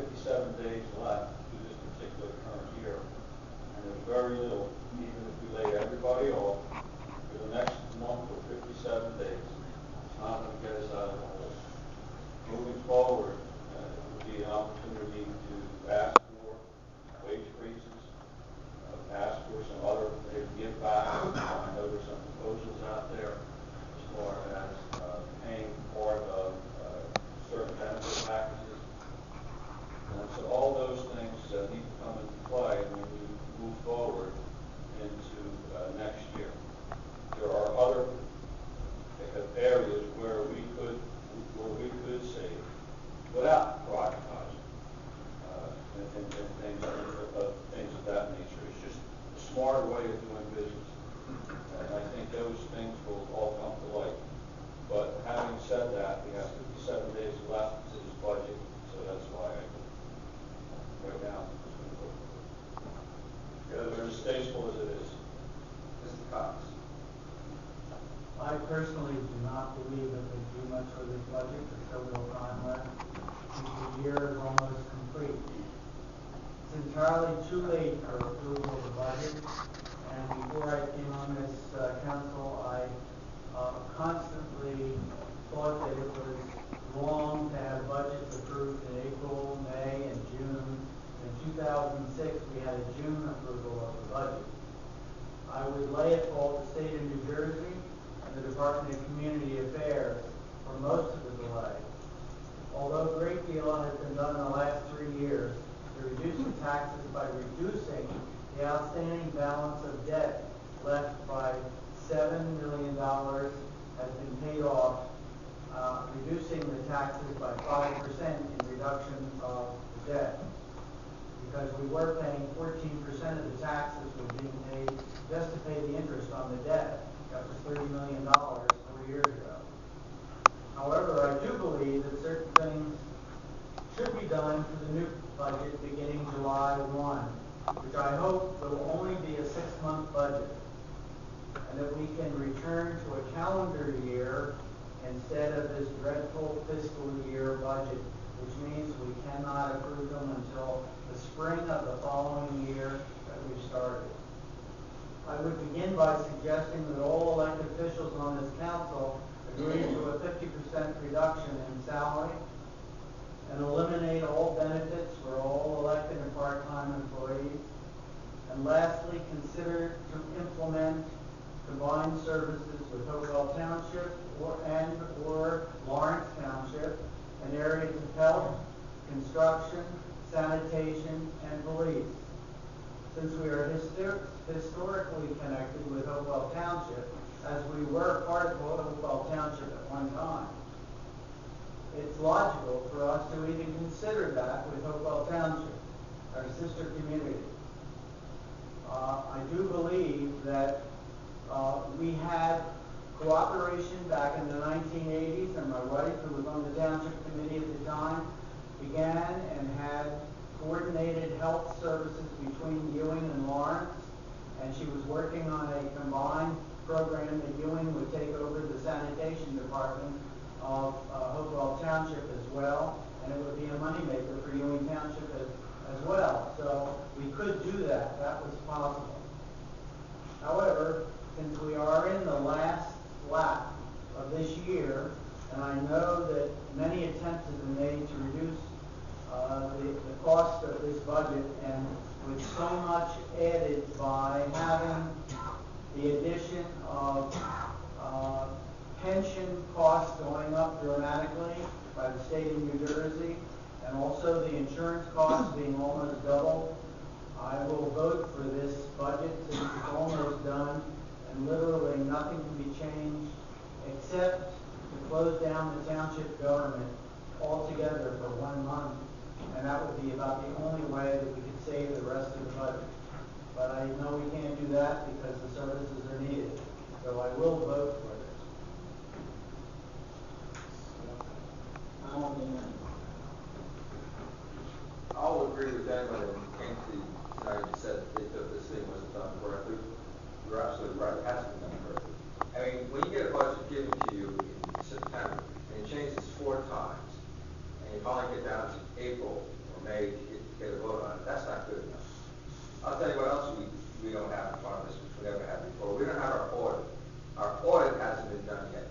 57 days left to this particular current year, and there's very little, even if we lay everybody off for the next month or 57 days, it's not going to get us out of the hole. Moving forward, it would be an opportunity to ask for wage raises, ask for some other, maybe give back. I know there's some proposals out there as far as paying part of certain benefit packages. And so all those things need to come into play when we move forward into next year. There are other areas where we could save without privatizing and things of that nature. It's just a smart way of doing business, and I think those things will all come to light. But having said that, we have 57 days left to this budget, so that's why right now they're as distasteful as it is. Mr. Cox. I personally do not believe that they do much for this budget. There's so little time left. The year is almost complete. It's entirely too late for approval of the budget. And before I came on this council, I constantly thought that it was wrong to have budgets approved in April, May, and June. In 2006, we had a June approval of the budget. I would lay at fault the state of New Jersey and the Department of Community Affairs for most of the delay. Although a great deal has been done in the last 3 years to reduce the taxes by reducing the outstanding balance of debt left by $7 million has been paid off, reducing the taxes by 5% in reduction of the debt. Because we were paying 14% of the taxes were being paid just to pay the interest on the debt. That was $30 million 4 years ago. However, I do believe that certain things should be done for the new budget beginning July 1, which I hope will only be a 6-month budget, and that we can return to a calendar year instead of this dreadful fiscal year budget, which means we cannot approve them until the spring of the following year that we've started. I would begin by suggesting that all elected officials on this council agree to a 50% reduction in salary and eliminate all benefits for all elected and part-time employees. And lastly, consider to implement combined services with Hopewell Township or Lawrence Township in areas of health, construction, sanitation, and police. Since we are historically connected with Hopewell Township, as we were part of Hopewell Township at one time, it's logical for us to even consider that with Hopewell Township, our sister community. I do believe that we had cooperation back in the 1980s, and my wife, who was on the Township Committee at the time, began and had coordinated health services between Ewing and Lawrence, and she was working on a combined program that Ewing would take over the sanitation department of Hopewell Township as well, and it would be a moneymaker for Ewing Township as well. So we could do that. That was possible. However, since we are in the last lap of this year, and I know that many attempts have been made to reduce the cost of this budget, and with so much added by having the addition of pension costs going up dramatically by the state of New Jersey, and also the insurance costs being almost double, I will vote for this budget since it's almost done, and literally nothing can be changed except to close down the township government altogether for 1 month, and that would be about the only way that we could save the rest of the budget. But I know we can't do that because the services are needed, so I will vote for this. I'll agree with anyone that came to tonight and said that this thing wasn't done correctly. You're absolutely right. It has been done correctly. I mean, when you get a budget given to you in September, and it changes 4 times, and you finally get down to April or May to get a vote on it. That's not good enough. I'll tell you what else we don't have in front of us, which we never had before. We don't have our audit. Our audit hasn't been done yet.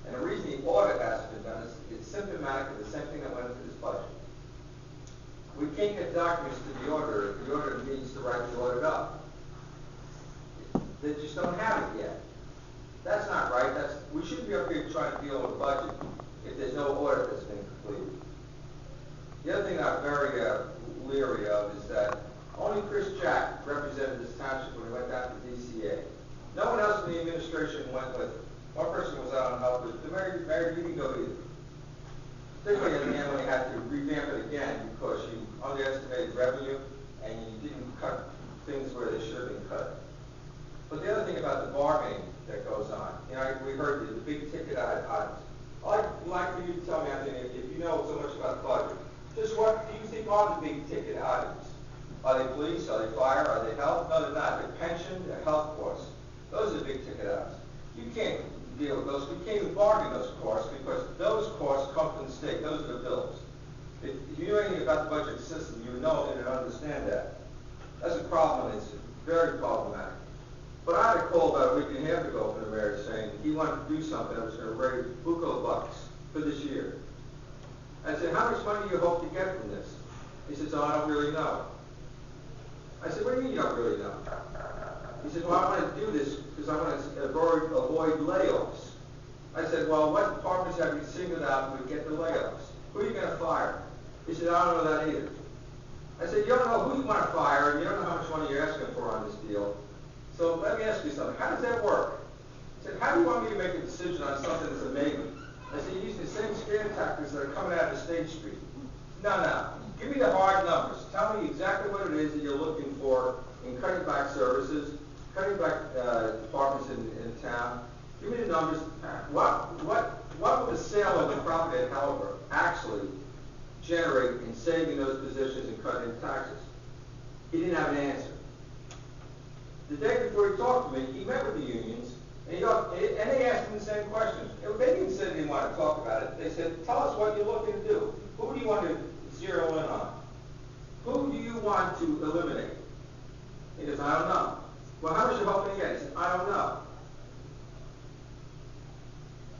And the reason the audit hasn't been done is it's symptomatic of the same thing that went into this budget. We can't get documents to the auditor if the auditor needs to write the audit up. They just don't have it yet. That's not right. We shouldn't be up here trying to deal with a budget if there's no audit that's been completed. The other thing I'm very leery of is that only Chris Jack represented this township when he went down to DCA. No one else in the administration went with him. One person was out on help, but the mayor didn't go either. Particularly in the end when he had to revamp it again because you underestimated revenue and you didn't cut things where they should have been cut. But the other thing about the bargaining that goes on, we heard the big ticket items. I'd like for you to tell me, Anthony, if you know so much about the budget, just what do you think are the big ticket items? Are they police? Are they fire? Are they health? No, they're not. They're pension, they're health costs. Those are the big ticket items. You can't deal with those. We can't even bargain those costs because those costs come from the state. Those are the bills. If you knew anything about the budget system, you would know and understand that. That's a problem, and it's very problematic. But I had a call about a week and a half ago from the mayor saying he wanted to do something that was going to raise $1 for this year. I said, how much money do you hope to get from this? He says, oh, I don't really know. I said, what do you mean you don't really know? He said, well, I want to do this because I want to avoid layoffs. I said, well, what departments have you singled out to get the layoffs? Who are you going to fire? He said, I don't know that either. I said, you don't know who you want to fire, and you don't know how much money you're asking for on this deal. So let me ask you something. How does that work? I said, how do you want me to make a decision on something that's a maybe? I said, you're using the same scam tactics that are coming out of State Street. No. Give me the hard numbers. Tell me exactly what it is that you're looking for in cutting back services, cutting back departments in town. Give me the numbers. What would the sale of the property at Halliburton actually generate in saving those positions and cutting taxes? He didn't have an answer. The day before he talked to me, he met with the unions, and they asked him the same question. They didn't say they didn't want to talk about it. They said, tell us what you're looking to do. Who do you want to zero in on? Who do you want to eliminate? He goes, I don't know. Well, how much are you hoping to get? He said, I don't know.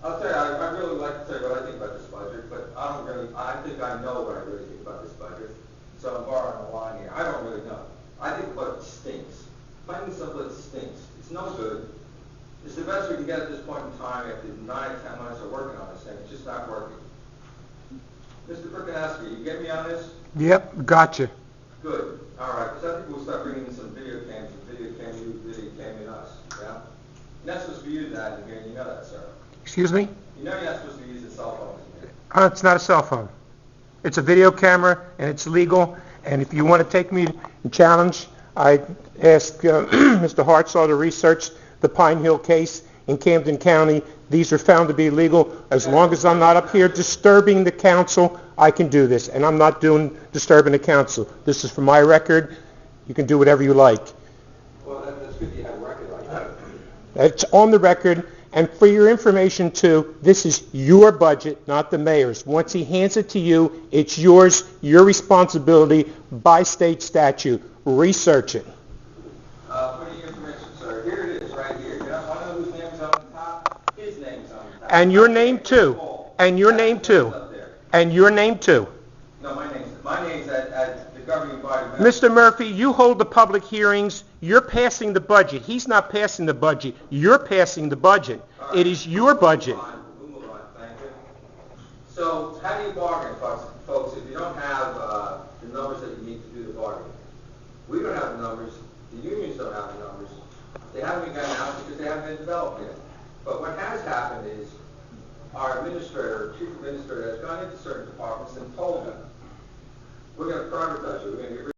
I'll tell you, I really like to tell you what I think about this budget, but I think I know what I really think about this budget. So I'm borrowing the line here. I don't really know. I think the budget stinks. Plain and simple, it stinks. It's no good. It's the best we can get at this point in time after 9 or 10 months of working on this thing. It's just not working. Mr. Perkinowski, you get me on this? Yep, gotcha. Good. All right. Because I think we'll start bringing in some video cams, video camming us. Yeah? You're not supposed to be using that in here, and you know that, sir. Excuse me? You know you're not supposed to be using cell phones in here. It's not a cell phone. It's a video camera, and it's legal. And if you want to take me and challenge, I asked Mr. Hartsaw to research the Pine Hill case in Camden County. These are found to be legal. As long as I'm not up here disturbing the council, I can do this. And I'm not disturbing the council. This is for my record. You can do whatever you like. Well, that's good you have a record like that. It's on the record. And for your information, too, this is your budget, not the mayor's. Once he hands it to you, it's yours, your responsibility by state statute. Research it. For your information, sir, here it is right here. You want to know whose name is on the top? His name is on the top. And your name, too. And your name, too. And your name, too. No, my name's at the governing body. Mr. Murphy, you hold the public hearings. You're passing the budget. He's not passing the budget. You're passing the budget. Right. It is your budget. We'll move on. Thank you. So how do you bargain, folks, if you don't have the numbers that you need to do the bargaining? We don't have the numbers. The unions don't have the numbers. They haven't been gotten out because they haven't been developed yet. But what has happened is our chief administrator, has gone into certain departments and told them, we're going to privatize you. We're going to get rid